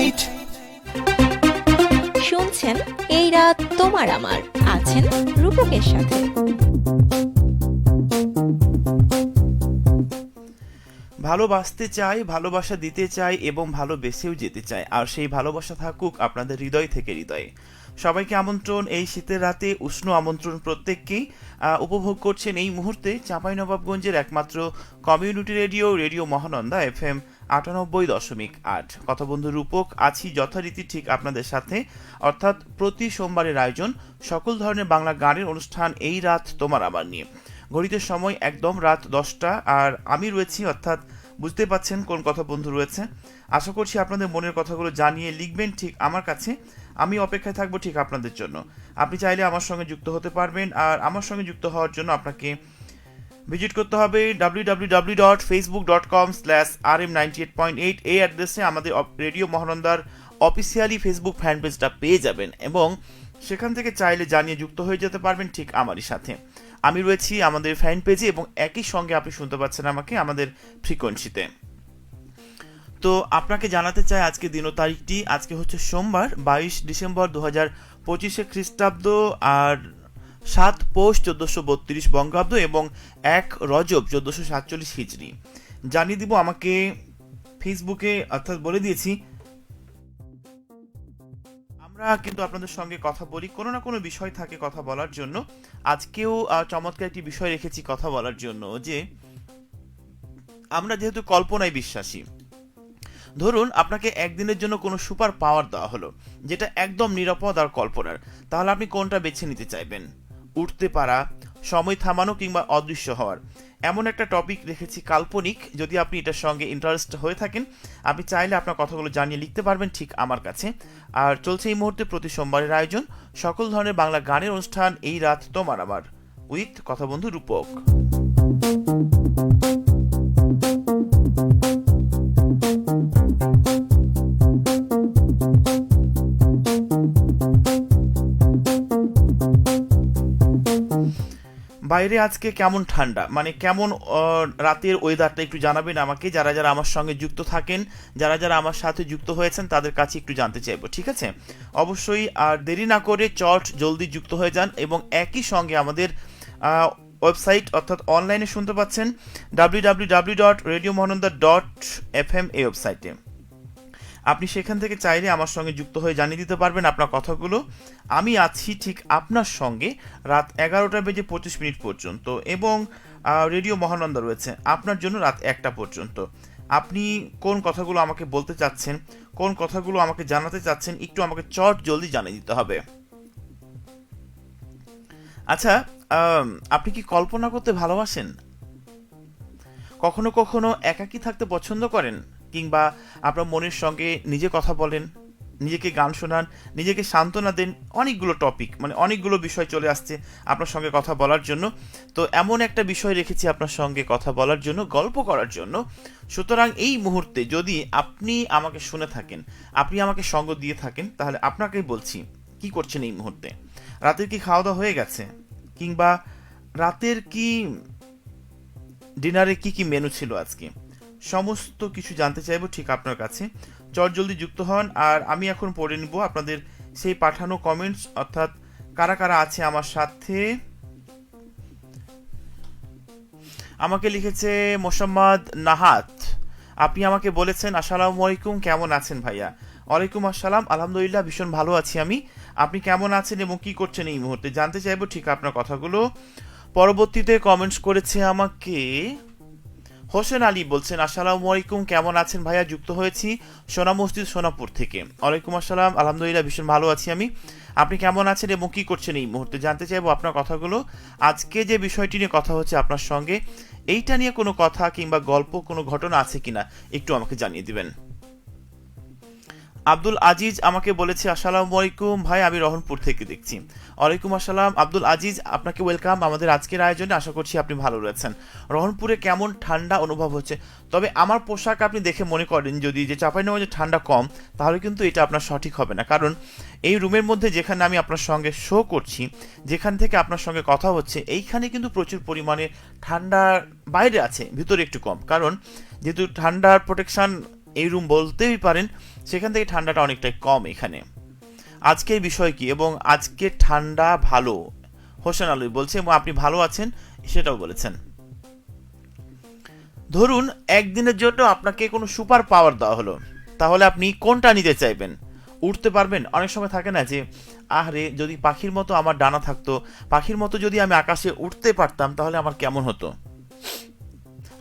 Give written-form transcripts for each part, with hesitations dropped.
Night. শুনছেন এই রাত তোমার আমার, আছেন রূপকের সাথে। ভালোবাসতে চাই, ভালোবাসা দিতে চাই এবং ভালোবেসেও যেতে চাই, আর সেই ভালোবাসা থাকুক আপনাদের হৃদয় থেকে হৃদয়ে। সবাইকে আমন্ত্রণ এই শীতের রাতে, উষ্ণ আমন্ত্রণ প্রত্যেককেই। উপভোগ করছেন এই মুহূর্তে চাঁপাইনবাবগঞ্জের একমাত্র community radio, radio Mahananda FM 98.8। কথা বন্ধু রূপক আছি যথারীতি ঠিক আপনাদের সাথে, অর্থাৎ প্রতি সোমবারের আয়োজন সকল ধরনের বাংলা গানের অনুষ্ঠান এই রাত তোমার আমার নিয়ে। ঘড়িতে সময় একদম রাত 10টা, আর আমি রয়েছি, অর্থাৎ বুঝতে পাচ্ছেন কোন কথা বন্ধু রয়েছে। আশা করছি আপনাদের মনের কথাগুলো জানিয়ে লিখবেন ঠিক আমার কাছে, আমি অপেক্ষায় থাকবো ঠিক আপনাদের জন্য। আপনি চাইলে আমার সঙ্গে যুক্ত হতে পারবেন, আর আমার সঙ্গে যুক্ত হওয়ার জন্য আপনাকে ভিজিট করতে হবে www.facebook.com/rm98.8 এই অ্যাড্রেসে আমাদের রেডিও মহানন্দার অফিসিয়ালি ফেসবুক ফ্যান পেজটা পেয়ে যাবেন, এবং সেখান থেকে চাইলে জানিয়ে যুক্ত হয়ে যেতে পারবেন ঠিক আমারই সাথে। আমি রয়েছি আমাদের ফ্যান পেজে, এবং একই সঙ্গে আপনি শুনতে পাচ্ছেন আমাকে আমাদের ফ্রিকোয়েন্সিতে। তো আপনাকে জানাতে চাই আজকে দিন ও তারিখটি। আজকে হচ্ছে সোমবার 22 ডিসেম্বর 2025 খ্রিস্টাব্দ, আর 7 পৌষ 1432 বঙ্গাব্দ, এবং 1 রজব 1447 হিজরি। জানিয়ে দিব আমাকে ফেসবুকে, অর্থাৎ বলে দিয়েছি আমরা কিন্তু আপনাদের সঙ্গে কথা বলি, কোনো না কোনো বিষয় থাকে কথা বলার জন্য। আজকেও চমৎকার একটি বিষয় রেখেছি কথা বলার জন্য, যে আমরা যেহেতু কল্পনায় বিশ্বাসী। ধরুন আপনাকে একদিনের জন্য কোনো সুপার পাওয়ার দেওয়া হলো, যেটা একদম নিরাপদ আর কল্পনার, তাহলে আপনি কোনটা বেছে নিতে চাইবেন? উঠতে পারা, সময় থামানো, কিংবা অদৃশ্য হওয়ার? এমন একটা টপিক রেখেছি কাল্পনিক। যদি আপনি এটার সঙ্গে ইন্টারেস্ট হয়ে থাকেন, আপনি চাইলে আপনার কথাগুলো জানিয়ে লিখতে পারবেন ঠিক আমার কাছে। আর চলছে এই মুহূর্তে প্রতি সোমবারের আয়োজন সকল ধরনের বাংলা গানের অনুষ্ঠান এই রাত তোমার আমার, উইথ কথা বন্ধু রূপক। বাইরে আজকে কেমন ঠান্ডা, মানে কেমন রাতের ওয়েদারটা একটু জানাবেন আমাকে। যারা যারা আমার সঙ্গে যুক্ত থাকেন, যারা যারা আমার সাথে যুক্ত হয়েছেন, তাদের কাছে একটু জানতে চাইবো, ঠিক আছে? অবশ্যই আর দেরি না করে চট জলদি যুক্ত হয়ে যান, এবং একই সঙ্গে আমাদের ওয়েবসাইট, অর্থাৎ অনলাইনে শুনতে পাচ্ছেন www.radiomohananda.fm এই ওয়েবসাইটে। আপনি সেখান থেকে চাইলে আমার সঙ্গে যুক্ত হয়ে জানিয়ে দিতে পারবেন আপনার কথাগুলো। আমি আছি ঠিক আপনার সঙ্গে রাত 11:25 পর্যন্ত, এবং রেডিও মহানন্দা রয়েছে আপনার জন্য রাত 1টা পর্যন্ত। আপনি কোন কথাগুলো আমাকে বলতে চাচ্ছেন, কোন কথাগুলো আমাকে জানাতে চাচ্ছেন, একটু আমাকে চট জলদি জানিয়ে দিতে হবে। আচ্ছা, আপনি কি কল্পনা করতে ভালোবাসেন? কখনো কখনো একাকী থাকতে পছন্দ করেন, কিংবা আপনার মনের সঙ্গে নিজে কথা বলেন, নিজেকে গান শোনান, নিজেকে সান্ত্বনা দেন? অনেকগুলো টপিক, মানে অনেকগুলো বিষয় চলে আসছে আপনার সঙ্গে কথা বলার জন্য। তো এমন একটা বিষয় রেখেছি আপনার সঙ্গে কথা বলার জন্য, গল্প করার জন্য। সুতরাং এই মুহূর্তে যদি আপনি আমাকে শুনে থাকেন, আপনি আমাকে সঙ্গ দিয়ে থাকেন, তাহলে আপনাকেই বলছি, কি করছেন এই মুহূর্তে? রাতের কি খাওয়া দাওয়া হয়ে গেছে? কিংবা রাতের কি ডিনারে কি কি মেনু ছিল আজকে? সমস্ত কিছু জানতে চাইবো ঠিক আপনার কাছে। চট জলদি যুক্ত হন, আর আমি এখন পড়ে নিব আপনাদের সেই পাঠানো কমেন্টস, অর্থাৎ কারা কারা আছে আমার সাথে। আমাকে লিখেছে মোসাম্মদ নাহাত। আপনি আমাকে বলেছেন আসসালামু আলাইকুম, কেমন আছেন ভাইয়া? ওয়ালাইকুম আসসালাম, আলহামদুলিল্লাহ ভীষণ ভালো আছি আমি। আপনি কেমন আছেন এবং কি করছেন এই মুহূর্তে? জানতে চাইবো ঠিক আপনার কথাগুলো। পরবর্তীতে কমেন্টস করেছে আমাকে হোসেন আলী, বলছেন আসসালামু আলাইকুম, কেমন আছেন ভাইয়া? যুক্ত হয়েছি সোনা মসজিদ সোনাপুর থেকে। ওয়ালাইকুম আসসালাম, আলহামদুলিল্লাহ ভীষণ ভালো আছি আমি। আপনি কেমন আছেন এবং কি করছেন এই মুহূর্তে? জানতে চাইবো আপনার কথাগুলো। আজকে যে বিষয়টি নিয়ে কথা হচ্ছে আপনার সঙ্গে, এইটা নিয়ে কোনো কথা কিংবা গল্প, কোনো ঘটনা আছে কিনা একটু আমাকে জানিয়ে দিবেন। আব্দুল আজিজ আমাকে বলেছে আসসালামু আলাইকুম ভাই, আমি রহনপুর থেকে দেখছি। ওয়ালাইকুম আসসালাম আব্দুল আজিজ, আপনাকে ওয়েলকাম আমাদের আজকের আয়োজনে। আশা করছি আপনি ভালো রয়েছেন। রহনপুরে কেমন ঠান্ডা অনুভব হচ্ছে? তবে আমার পোশাক আপনি দেখে মনে করেন যদি যে চাঁপাইনবাবগঞ্জে ঠান্ডা কম, তাহলে কিন্তু এটা আপনার সঠিক হবে না। কারণ এই রুমের মধ্যে যেখানে আমি আপনার সঙ্গে শো করছি, যেখান থেকে আপনার সঙ্গে কথা হচ্ছে, এইখানে কিন্তু প্রচুর পরিমাণে ঠান্ডার বাইরে আছে, ভিতরে একটু কম। কারণ যেহেতু ঠান্ডার প্রোটেকশন এই রুম বলতেই পারেন, সেখান থেকে ঠান্ডাটা অনেকটাই কম এখানে। আজকের বিষয় কি এবং আজকে ঠান্ডা ভালো, হোসেন আলী বলছে, এবং আপনি ভালো আছেন সেটাও বলেছেন। ধরুন একদিনের জন্য আপনাকে কোনো সুপার পাওয়ার দেওয়া হলো, তাহলে আপনি কোনটা নিতে চাইবেন? উঠতে পারবেন? অনেক সময় থাকে না যে আরে যদি পাখির মতো আমার ডানা থাকতো, পাখির মতো যদি আমি আকাশে উঠতে পারতাম তাহলে আমার কেমন হতো।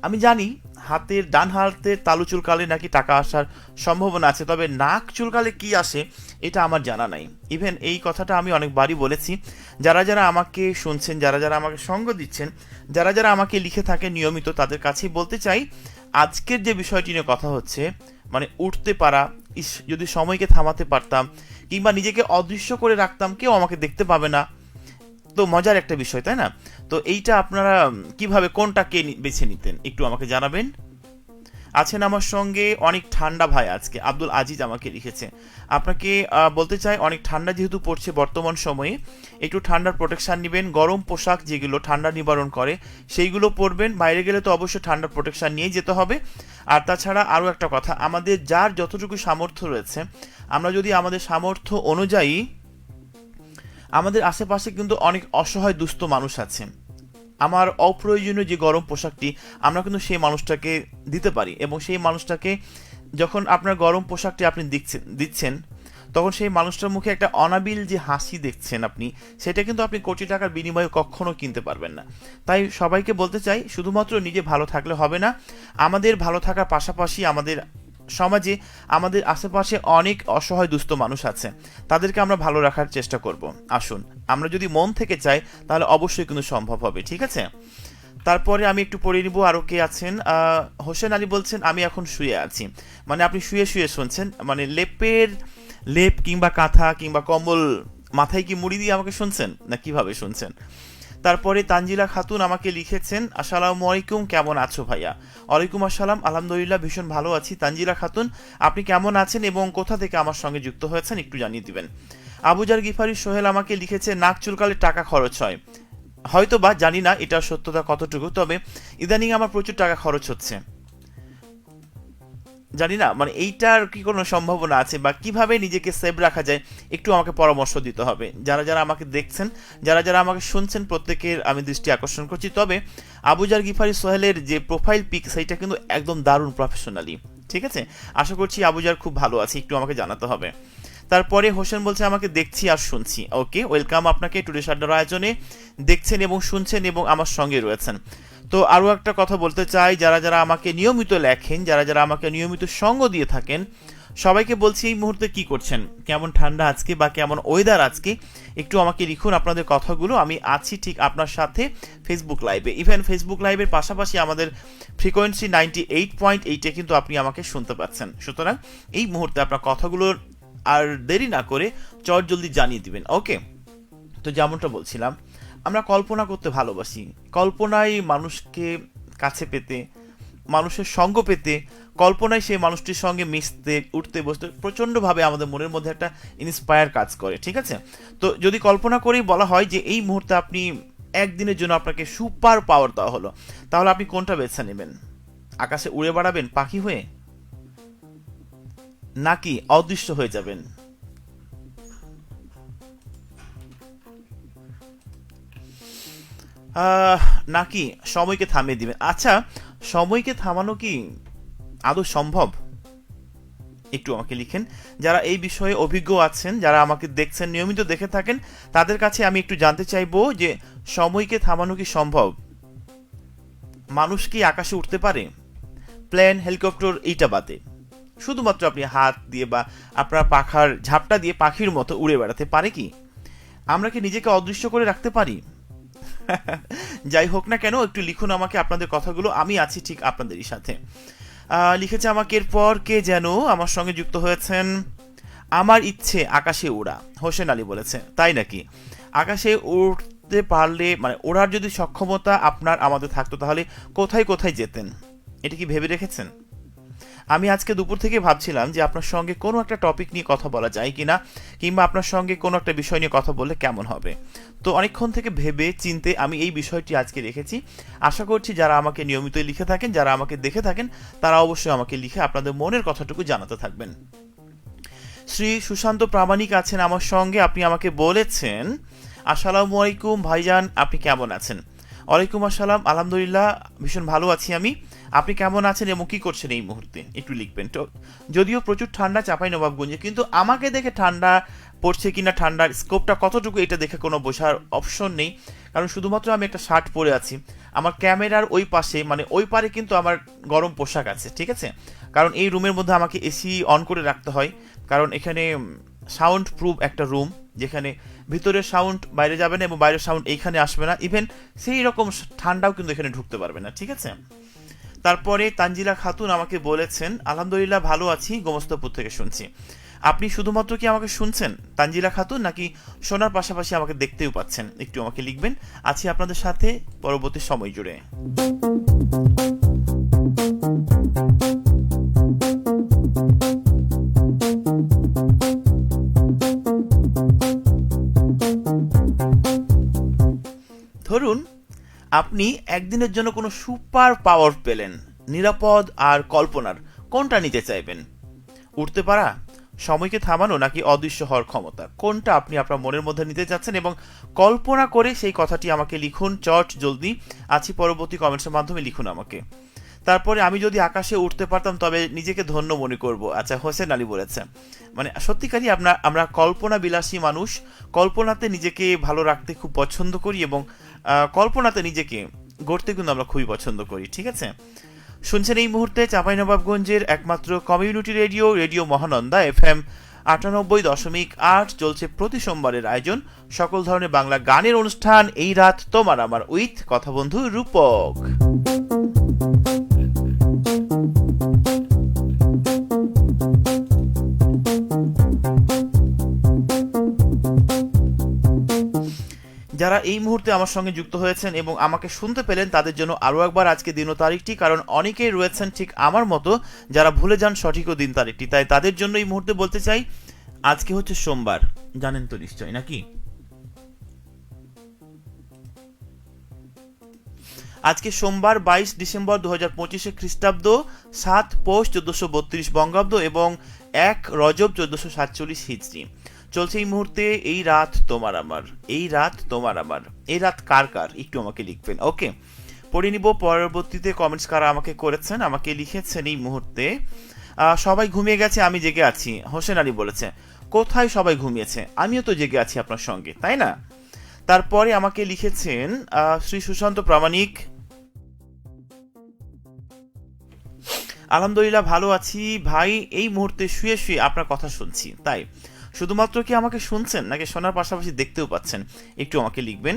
আমি জানি ডান হাতের তালু চুলকালে নাকি টাকা আসার সম্ভাবনা আছে, তবে নাক চুলকালে কি আসে এটা আমার জানা নাই। ইভেন এই কথাটা আমি অনেকবারই বলেছি। যারা যারা আমাকে শুনছেন, যারা যারা আমাকে সঙ্গ দিচ্ছেন, যারা যারা আমাকে লিখে থাকে নিয়মিত, তাদের কাছেই বলতে চাই, আজকের যে বিষয়টি নিয়ে কথা হচ্ছে, মানে উঠতে পারা, যদি সময়কে থামাতে পারতাম কিংবা নিজেকে অদৃশ্য করে রাখতাম, কেউ আমাকে দেখতে পাবে না, তো মজার একটা বিষয়, তাই না? তো এইটা আপনারা কিভাবে কোনটাকে বেছে নিতেন একটু আমাকে জানাবেন। আছেন আমার সঙ্গে অনেক ঠান্ডা ভাই আজকে, আব্দুল আজিজ আমাকে লিখেছে। আপনাকে বলতে চাই, অনেক ঠান্ডা যেহেতু পড়ছে বর্তমান সময়ে, একটু ঠান্ডার প্রোটেকশন নেবেন। গরম পোশাক যেগুলো ঠান্ডা নিবারণ করে সেইগুলো পরবেন। বাইরে গেলে তো অবশ্যই ঠান্ডার প্রোটেকশন নিয়ে যেতে হবে। আর তাছাড়া আরও একটা কথা, আমাদের যার যতটুকু সামর্থ্য রয়েছে, আমরা যদি আমাদের সামর্থ্য অনুযায়ী, আমাদের আশেপাশে কিন্তু অনেক অসহায় দুস্থ মানুষ আছে, আমার অপ্রয়োজনীয় যে গরম পোশাকটি আমরা কিন্তু সেই মানুষটাকে দিতে পারি, এবং সেই মানুষটাকে যখন আপনার গরম পোশাকটি আপনি দিচ্ছেন তখন সেই মানুষটার মুখে একটা অনাবিল যে হাসি দেখছেন আপনি, সেটা কিন্তু আপনি কোটি টাকার বিনিময়ে কখনো কিনতে পারবেন না। তাই সবাইকে বলতে চাই, শুধুমাত্র নিজে ভালো থাকলে হবে না, আমাদের ভালো থাকার পাশাপাশি আমাদের সমাজে, আমাদের আশেপাশে অনেক অসহায় দুস্থ মানুষ আছে, তাদেরকে আমরা ভালো রাখার চেষ্টা করব। আসুন, আমরা যদি মন থেকে চাই তাহলে অবশ্যই কিন্তু সম্ভব হবে, ঠিক আছে? তারপরে আমি একটু পড়ে নিব আরও কে আছেন। হোসেন আলী বলছেন, আমি এখন শুয়ে আছি, মানে আপনি শুয়ে শুয়ে শুনছেন, মানে লেপ কিংবা কাঁথা কিংবা কম্বল মাথায় কি মুড়ি দিয়ে আমাকে শুনছেন, না কিভাবে শুনছেন? তারপরে তানজিলা খাতুন আমাকে লিখেছেন, আসসালামু আলাইকুম, কেমন আছো ভাইয়া? ওয়ালাইকুম আসসালাম, আলহামদুলিল্লাহ ভীষণ ভালো আছি। তানজিলা খাতুন, আপনি কেমন আছেন এবং কোথা থেকে আমার সঙ্গে যুক্ত হয়েছেন একটু জানিয়ে দিবেন। আবুজার গিফারি সোহেল আমাকে লিখেছে, নাক চুলকালে টাকা খরচ হয়, হয়তো বা, জানি না এটার সত্যতা কতটুকু, তবে ইদানিং আমার প্রচুর টাকা খরচ হচ্ছে, জানি না মানে এইটার কি কোনো সম্ভাবনা আছে, বা কিভাবে নিজেকে সেভ রাখা যায় একটু আমাকে পরামর্শ দিতে হবে। যারা যারা আমাকে দেখছেন, যারা যারা আমাকে শুনছেন, প্রত্যেকের আমি দৃষ্টি আকর্ষণ করছি। তবে আবুজার গিফারি সোহেলের যে প্রোফাইল পিক, সেইটা কিন্তু একদম দারুণ প্রফেশনালি, ঠিক আছে? আশা করছি আবুজার খুব ভালো আছে, একটু আমাকে জানাতে হবে। তারপরে হোসেন বলছে, আমাকে দেখছি আর শুনছি। ওকে, ওয়েলকাম আপনাকে টুডে সাড্ডার আয়োজনে, দেখছেন এবং শুনছেন এবং আমার সঙ্গে রয়েছেন। তো আরও একটা কথা বলতে চাই, যারা যারা আমাকে নিয়মিত লেখেন, যারা যারা আমাকে নিয়মিত সঙ্গ দিয়ে থাকেন, সবাইকে বলছি, এই মুহূর্তে কি করছেন, কেমন ঠান্ডা আজকে বা কেমন ওয়েদার আজকে, একটু আমাকে লিখুন আপনাদের কথাগুলো। আমি আছি ঠিক আপনার সাথে ফেসবুক লাইভে, ইভেন ফেসবুক লাইভের পাশাপাশি আমাদের ফ্রিকোয়েন্সি 98.8-এ কিন্তু আপনি আমাকে শুনতে পাচ্ছেন। সুতরাং এই মুহূর্তে আপনার কথাগুলোর আর দেরি না করে চট জলদি জানিয়ে দিবেন। ওকে, তো যেমনটা বলছিলাম, আমরা কল্পনা করতে ভালোবাসি, কল্পনায় মানুষকে কাছে পেতে, মানুষের সঙ্গ পেতে, কল্পনায় সেই মানুষটির সঙ্গে মিশতে, উঠতে বসতে প্রচণ্ডভাবে আমাদের মনের মধ্যে একটা ইন্সপায়ার কাজ করে, ঠিক আছে? তো যদি কল্পনা করেই বলা হয় যে এই মুহূর্তে আপনি একদিনের জন্য আপনাকে সুপার পাওয়ার দেওয়া হলো, তাহলে আপনি কোনটা বেছে নেবেন? আকাশে উড়ে বেড়াবেন পাখি হয়ে, নাকি অদৃশ্য হয়ে যাবেন? নাকি সময়কে থামিয়ে দিবেন? আচ্ছা, সময়কে থামানো কি আদৌ সম্ভব? একটু আমাকে লিখেন। যারা এই বিষয়ে অভিজ্ঞ আছেন, যারা আমাকে দেখছেন, নিয়মিত দেখে থাকেন, তাদের কাছে আমি একটু জানতে চাইবো যে সময়কে থামানো কি সম্ভব? মানুষ কি আকাশে উঠতে পারে? প্লেন, হেলিকপ্টার এইটা বাদে শুধুমাত্র আপনি হাত দিয়ে বা আপনার পাখার ঝাপটা দিয়ে পাখির মতো উড়ে বেড়াতে পারে কি? আমরা কি নিজেকে অদৃশ্য করে রাখতে পারি? যাই হোক না কেন, একটু লিখুন আমাকে আপনাদের কথাগুলো, আমি আছি ঠিক আপনাদেরই সাথে। লিখেছে আমাকে এরপর কে যেন আমার সঙ্গে যুক্ত হয়েছেন, আমার ইচ্ছে আকাশে ওড়া, হোসেন আলী বলেছে। তাই নাকি? আকাশে উড়তে পারলে, মানে ওড়ার যদি সক্ষমতা আপনার আমাদের থাকতো, তাহলে কোথায় কোথায় যেতেন, এটা কি ভেবে রেখেছেন? আমি আজকে দুপুর থেকে ভাবছিলাম যে আপনার সঙ্গে কোনো একটা টপিক নিয়ে কথা বলা যায় কিনা, কিংবা আপনার সঙ্গে কোনো একটা বিষয় নিয়ে কথা বললে কেমন হবে। তো অনেকক্ষণ থেকে ভেবে চিনতে আমি এই বিষয়টি আজকে রেখেছি। আশা করছি যারা আমাকে নিয়মিতই লিখে থাকেন, যারা আমাকে দেখে থাকেন, তারা অবশ্যই আমাকে লিখে আপনাদের মনের কথাটুকু জানাতে থাকবেন। শ্রী সুশান্ত প্রামাণিক আছেন আমার সঙ্গে। আপনি আমাকে বলেছেন, আসসালামু আলাইকুম ভাইজান, আপনি কেমন আছেন? ওয়ালাইকুম আসসালাম, আলহামদুলিল্লাহ ভীষণ ভালো আছি আমি। আপনি কেমন আছেন এবং কি করছেন এই মুহূর্তে একটু লিখবেন। তো যদিও প্রচুর ঠান্ডা চাঁপাইনবাবগঞ্জে, কিন্তু আমাকে দেখে ঠান্ডা পড়ছে কিনা, ঠান্ডার স্কোপটা কতটুকু, এটা দেখে কোনো বোঝার অপশন নেই। কারণ শুধুমাত্র আমি একটা শার্ট পরে আছি, আমার ক্যামেরার ওই পাশে মানে ওই পারে কিন্তু আমার গরম পোশাক আছে, ঠিক আছে। কারণ এই রুমের মধ্যে আমাকে এসি অন করে রাখতে হয়, কারণ এখানে সাউন্ড প্রুফ একটা রুম, যেখানে ভিতরের সাউন্ড বাইরে যাবে না এবং বাইরের সাউন্ড এইখানে আসবে না, ইভেন সেই রকম ঠান্ডাও কিন্তু এখানে ঢুকতে পারবে না, ঠিক আছে। তারপরে তানজিলা খাতুন আমাকে বলেছেন, আলহামদুলিল্লাহ ভালো আছি, গোমস্তাপুর থেকে শুনছি। আপনি শুধুমাত্র কি আমাকে শুনছেন তানজিলা খাতুন, নাকি শোনার পাশাপাশি আমাকে দেখতেও পাচ্ছেন? একটু আমাকে লিখবেন। আছি আপনাদের সাথে পরবর্তী সময় জুড়ে। ধরুন আপনি একদিনের জন্য কোনো সুপার পাওয়ার পেলেন, নিরাপদ আর কল্পনার, কোনটা নিতে চাইবেন? উঠতে পারা, সময়কে থামানো, নাকি অদৃশ্য হওয়ার ক্ষমতা? কোনটা আপনি আপনার মনের মধ্যে নিতে চাচ্ছেন এবং কল্পনা করে সেই কথাটি আমাকে লিখুন চট জলদি। আছি পরবর্তী কমেন্টসের মাধ্যমে লিখুন আমাকে। তারপরে আমি যদি আকাশে উঠতে পারতাম তবে নিজেকে ধন্য মনে করব। আচ্ছা, হোসেন আলী বলেছে, মানে সত্যিকারই আমরা কল্পনা বিলাসী মানুষ, কল্পনাতে নিজেকে ভালো রাখতে খুব পছন্দ করি এবং কল্পনাতে নিজেকে গড়তে কিন্তু আমরা খুবই পছন্দ করি, ঠিক আছে। শুনছেন এই মুহূর্তে চাঁপাইনবাবগঞ্জের একমাত্র community radio, radio Mahananda FM 98.8 চলছে প্রতি সোমবারের আয়োজন সকল ধরনের বাংলা গানের অনুষ্ঠান এই রাত তোমার আমার, উইথ কথা বন্ধু রূপক। যারা এই মুহূর্তে আমার সঙ্গে যুক্ত হয়েছেন এবং আমাকে শুনতে পেলেন তাদের জন্য আরও একবার আজকে দিন ও তারিখটি, কারণ অনেকেই রয়েছেন ঠিক আমার মতো যারা ভুলে যান সঠিক ও দিন তারিখটি, তাই তাদের জন্য এই মুহূর্তে বলতে চাই আজকে হচ্ছে সোমবার, জানেন তো নিশ্চয় নাকি? আজকে সোমবার 22 ডিসেম্বর 2025 খ্রিস্টাব্দ, 7 পৌষ 1432 বঙ্গাব্দ এবং 1 রজব 1447 হিজরি। চলছে এই মুহূর্তে এই রাত তোমার আমার, এই রাত তোমার আমার। এই রাত কার কার একটু আমাকে লিখবেন, ওকে। পড়ে নিব পরবর্তীতে কমেন্টস কারা আমাকে করেছেন, আমাকে লিখেছেন এই মুহূর্তে। সবাই ঘুমিয়ে গেছে, আমি জেগে আছি, হোসেন আলী বলেছে। কোথায় সবাই ঘুমিয়েছে? আমিও তো জেগে আছি আপনার সঙ্গে, তাই না? তারপরে আমাকে লিখেছেন শ্রী সুশান্ত প্রামাণিক, আলহামদুলিল্লাহ ভালো আছি ভাই, এই মুহূর্তে শুয়ে শুয়ে আপনার কথা শুনছি। তাই শুধুমাত্র কি আমাকে শুনছেন, নাকি শোনার পাশাপাশি দেখতেও পাচ্ছেন? একটু আমাকে লিখবেন।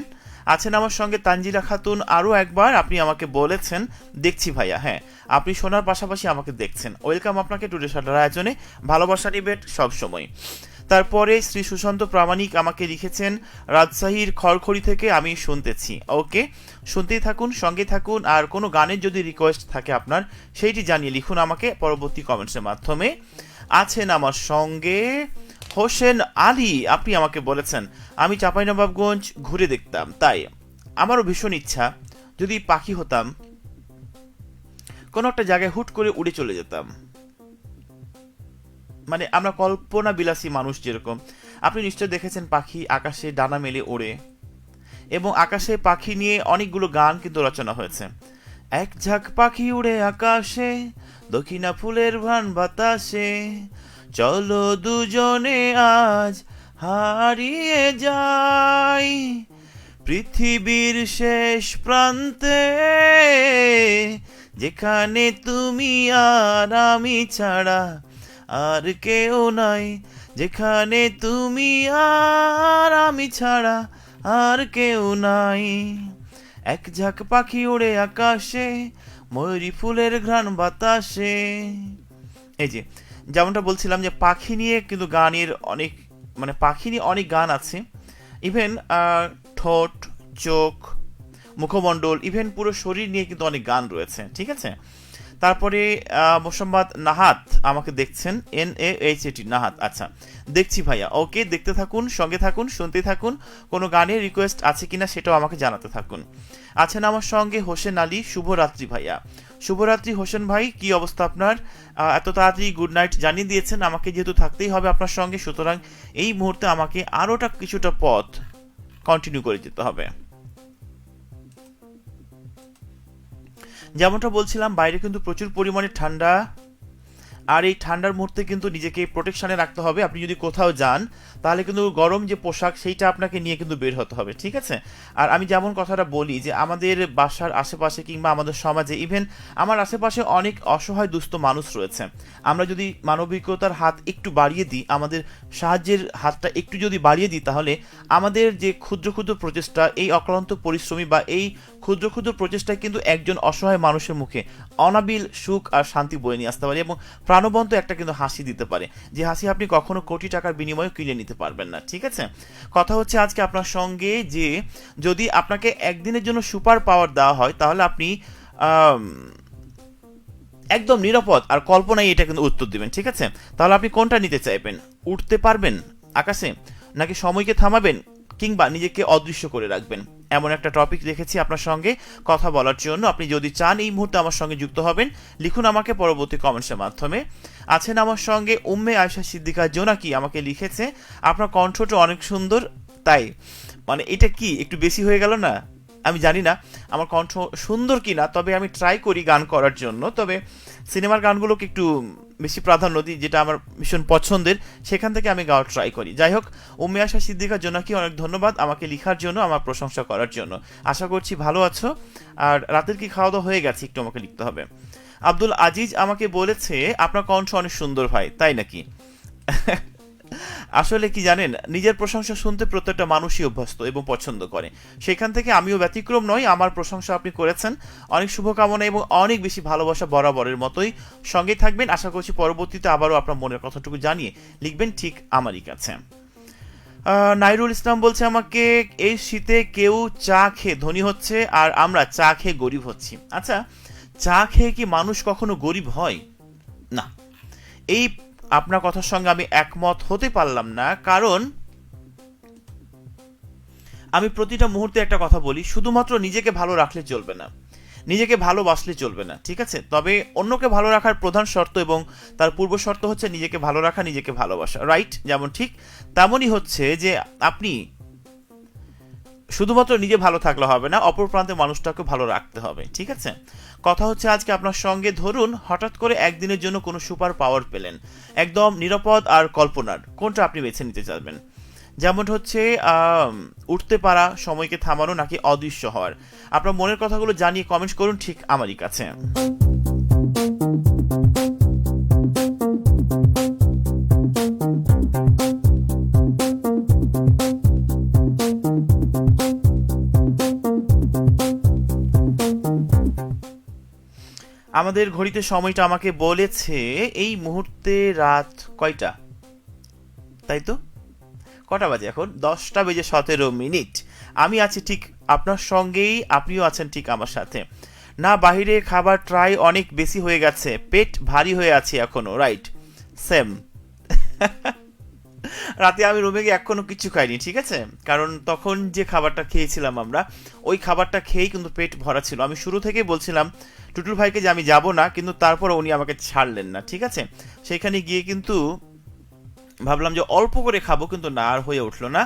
আছেন আমার সঙ্গে তানজিলা খাতুন, আরও একবার আপনি আমাকে বলেছেন দেখছি ভাইয়া। হ্যাঁ, আপনি শোনার পাশাপাশি আমাকে দেখছেন। ওয়েলকাম আপনাকে টুডে শাটার আয়োজনে, ভালোবাসা নিবেট সবসময়। তারপরে শ্রী সুশান্ত প্রামাণিক আমাকে লিখেছেন, রাজশাহীর খড়খড়ি থেকে আমি শুনতেছি। ওকে, শুনতেই থাকুন, সঙ্গে থাকুন। আর কোনো গানের যদি রিকোয়েস্ট থাকে আপনার, সেইটি জানিয়ে লিখুন আমাকে পরবর্তী কমেন্টসের মাধ্যমে। আছেন আমার সঙ্গে হোসেন আলী, আপনি আমাকে বলেছেন আমি চাঁপাইনবাবগঞ্জ ঘুরে দেখতাম, তাই আমারও ভীষণ ইচ্ছা যদি পাখি হতাম, কোনো একটা জায়গায় হুট করে উড়ে চলে যেতাম। মানে আমরা কল্পনা বিলাসী মানুষ যেরকম, আপনি নিশ্চয় দেখেছেন পাখি আকাশে ডানা মেলে ওড়ে, এবং আকাশে পাখি নিয়ে অনেকগুলো গান কিন্তু রচনা হয়েছে। এক ঝাঁক পাখি উড়ে আকাশে, দক্ষিণা ফুলের ভান বাতাসে, চলো দুজনে আজ হারিয়ে যাই পৃথিবীর শেষ প্রান্তে, যেখানে তুমি আর আমি ছাড়া আর কেউ নাই, যেখানে তুমি আর আমি ছাড়া আর কেউ নাই। এক ঝাঁক পাখি উড়ে আকাশে, ময়ূরী ফুলের ঘ্রাণ বাতাসে। এই যে যেমনটা বলছিলাম যে পাখি নিয়ে কিন্তু গানের অনেক, মানে পাখি নিয়ে অনেক গান আছে। ইভেন ঠোঁট, চোখ, মুখমণ্ডল, ইভেন পুরো শরীর নিয়ে কিন্তু অনেক গান রয়েছে, ঠিক আছে। তারপরে মোসাম্মদ নাহাত আমাকে দেখছেন, NAHAT নাহাত, আচ্ছা দেখছি ভাইয়া, ওকে দেখতে থাকুন, সঙ্গে থাকুন, শুনতে থাকুন, কোনো গানের রিকোয়েস্ট আছে কিনা সেটাও আমাকে জানাতে থাকুন। আছেন আমার সঙ্গে হোসেন আলী, শুভরাত্রি ভাইয়া। শুভরাত্রি হোসেন ভাই, কি অবস্থা আপনার? এত তাড়াতাড়ি গুড নাইট জানিয়ে দিয়েছেন, আমাকে যেহেতু থাকতেই হবে আপনার সঙ্গে, সুতরাং এই মুহূর্তে আমাকে আরোটা কিছুটা পথ কন্টিনিউ করে যেতে হবে। যেমনটা বলছিলাম, বাইরে কিন্তু প্রচুর পরিমাণে ঠান্ডা, আর এই ঠান্ডার মুহূর্তে কিন্তু নিজেকে প্রোটেকশনে রাখতে হবে। আপনি যদি কোথাও যান তাহলে কিন্তু গরম যে পোশাক সেইটা আপনাকে নিয়ে কিন্তু বের হতে হবে, ঠিক আছে? আর আমি যেমন কথাটা বলি যে আমাদের বাসার আশেপাশে কিংবা আমাদের সমাজে, ইভেন আমার আশেপাশে অনেক অসহায় দুস্থ মানুষ রয়েছে। আমরা যদি মানবিকতার হাত একটু বাড়িয়ে দিই, আমাদের সাহায্যের হাতটা একটু যদি বাড়িয়ে দিই, তাহলে আমাদের যে ক্ষুদ্র ক্ষুদ্র প্রচেষ্টা, এই অক্লান্ত পরিশ্রমী বা এই ক্ষুদ্র ক্ষুদ্র প্রচেষ্টায় কিন্তু একজন অসহায় মানুষের মুখে অনাবিল সুখ আর শান্তি বয়ে নিয়ে আসতে পারে এবং প্রাণবন্ত একটা কিন্তু হাসি দিতে পারে, যে হাসি আপনি কখনো কোটি টাকার বিনিময়ে কিনে নিতে পারবেন না, ঠিক আছে? কথা হচ্ছে আজকে আপনার সঙ্গে যে যদি আপনাকে একদিনের জন্য সুপার পাওয়ার দেওয়া হয়, তাহলে আপনি একদম নিরাপদ আর কল্পনায় এটা কিন্তু উত্তর দিবেন, ঠিক আছে? তাহলে আপনি কোনটা নিতে চাইবেন? উঠতে পারবেন আকাশে, নাকি সময়কে থামাবেন, কিংবা নিজেকে অদৃশ্য করে রাখবেন? এমন একটা টপিক রেখেছি আপনার সঙ্গে কথা বলার জন্য। আপনি যদি চান এই মুহূর্তে আমার সঙ্গে যুক্ত হবেন, লিখুন আমাকে পরবর্তী কমেন্টসের মাধ্যমে। আছেন আমার সঙ্গে উম্মে আয়েশা সিদ্দিকা জোনাকি, আমাকে লিখেছে আপনার কণ্ঠটা অনেক সুন্দর। তাই মানে এটা কি একটু বেশি হয়ে গেল না? আমি জানি না আমার কণ্ঠ সুন্দর কি না, তবে আমি ট্রাই করি গান করার জন্য। তবে সিনেমার গানগুলোকে একটু বেশি প্রাধান্য দিই, যেটা আমার ভীষণ পছন্দের, সেখান থেকে আমি গাওয়ার ট্রাই করি। যাই হোক, উম্মে আয়েশা সিদ্দিকার জন্য কি অনেক ধন্যবাদ আমাকে লেখার জন্য, আমার প্রশংসা করার জন্য। আশা করছি ভালো আছো। আর রাতের কি খাওয়া দাওয়া হয়ে গেছে একটু আমাকে লিখতে হবে। আব্দুল আজিজ আমাকে বলেছে আপনার কণ্ঠ অনেক সুন্দর ভাই, তাই নাকি? আসলে কি জানেন, নিজের প্রশংসা শুনতে প্রত্যেকটা মানুষই অভ্যস্ত এবং পছন্দ করে, সেখান থেকে আমিও ব্যতিক্রম নই। আমার প্রশংসা আপনি করেছেন, অনেক শুভকামনা এবং অনেক বেশি ভালোবাসা বরাবরের মতোই। সঙ্গেই থাকবেন, আশা করছি পরবর্তীতে আবারও আপনার মনের কথাটুকু জানিয়ে লিখবেন ঠিক আমারই কাছে। নাইরুল ইসলাম বলছে আমাকে এই শীতে কেউ চা খেয়ে ধনী হচ্ছে আর আমরা চা খেয়ে গরিব হচ্ছি। আচ্ছা, চা খেয়ে কি মানুষ কখনো গরিব হয়? না, এই আপনার কথার সঙ্গে আমি একমত হতে পারলাম না, কারণ আমি প্রতিটা মুহূর্তে একটা কথা বলি, শুধুমাত্র নিজেকে ভালো রাখলে চলবে না, নিজেকে ভালোবাসলে চলবে না, ঠিক আছে? তবে অন্যকে ভালো রাখার প্রধান শর্ত এবং তার পূর্ব শর্ত হচ্ছে নিজেকে ভালো রাখা, নিজেকে ভালোবাসা, রাইট? যেমন ঠিক তেমনই হচ্ছে যে আপনি শুধুমাত্র নিজে ভালো থাকলে হবে না, অপর প্রান্তে মানুষটাকে ভালো রাখতে হবে, ঠিক আছে? কথা হচ্ছে আজকে আপনার সঙ্গে ধরুন হঠাৎ করে একদিনের জন্য কোনো সুপার পাওয়ার পেলেন, একদম নিরাপদ আর কল্পনার, কোনটা আপনি বেছে নিতে চাইবেন? যেমন হচ্ছে উঠতে পারা, সময়কে থামানো, নাকি অদৃশ্য হওয়ার? আপনার মনের কথাগুলো জানিয়ে কমেন্টস করুন ঠিক আমারই কাছে। আমাদের ঘড়িতে সময়টা আমাকে বলেছে এই মুহূর্তে রাত কয়টা, তাই তো? কটা বাজে এখন? 10:17। আমি আছি ঠিক আপনার সঙ্গেই, আপনিও আছেন ঠিক আমার সাথে। না, বাহিরে খাবার ট্রাই অনেক বেশি হয়ে গেছে, পেট ভারী হয়ে আছে এখনো, রাইট? সেম। রাতে আমি রুমে গিয়ে এখনো কিছু খাইনি, ঠিক আছে? কারণ তখন যে খাবারটা খেয়েছিলাম আমরা, ওই খাবারটা খেয়েই কিন্তু পেট ভরা ছিল। আমি শুরু থেকেই বলছিলাম টুটুল ভাইকে যে আমি যাব না, কিন্তু তারপর উনি আমাকে ছাড়লেন না, ঠিক আছে? সেখানে গিয়ে কিন্তু ভাবলাম যে অল্প করে খাবো, কিন্তু না, আর হয়ে উঠলো না।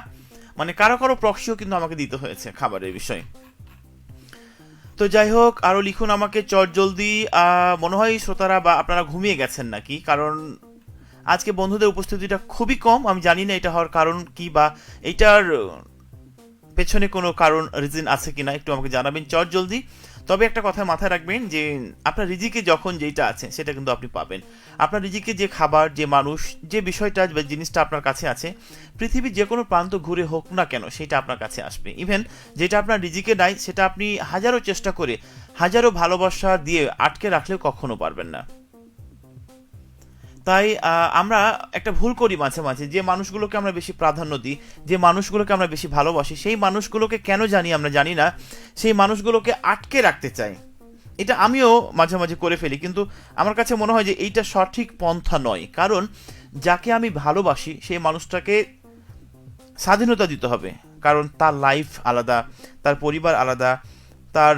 মানে কারো কারো প্রক্সিও কিন্তু আমাকে দিতে হয়েছে খাবারের বিষয়ে। তো যাই হোক, আরো লিখুন আমাকে চট জলদি। মনে হয় শ্রোতারা বা আপনারা ঘুমিয়ে গেছেন নাকি, কারণ আজকে বন্ধুদের উপস্থিতিটা খুবই কম। আমি জানি না এটা হওয়ার কারণ কি, বা এইটার পেছনে কোনো কারণ রিজন আছে কিনা, একটু আমাকে জানাবেন চট জলদি। তবে একটা কথা মাথায় রাখবেন যে আপনার রিজিকে যখন যেটা আছে সেটা কিন্তু আপনি পাবেন। আপনার রিজিকে যে খাবার, যে মানুষ, যে বিষয়টা বা জিনিসটা আপনার কাছে আছে, পৃথিবীর যে কোনো প্রান্ত ঘুরে হোক না কেন সেটা আপনার কাছে আসবে। ইভেন যেটা আপনার রিজিকে নাই সেটা আপনি হাজারো চেষ্টা করে, হাজারো ভালোবাসা দিয়ে আটকে রাখলেও কখনো পারবেন না। তাই আমরা একটা ভুল করি মাঝে মাঝে, যে মানুষগুলোকে আমরা বেশি প্রাধান্য দিই, যে মানুষগুলোকে আমরা বেশি ভালোবাসি, সেই মানুষগুলোকে কেন জানি আমরা জানি না, সেই মানুষগুলোকে আটকে রাখতে চাই। এটা আমিও মাঝে মাঝে করে ফেলি, কিন্তু আমার কাছে মনে হয় যে এইটা সঠিক পন্থা নয়। কারণ যাকে আমি ভালোবাসি সেই মানুষটাকে স্বাধীনতা দিতে হবে, কারণ তার লাইফ আলাদা, তার পরিবার আলাদা, তার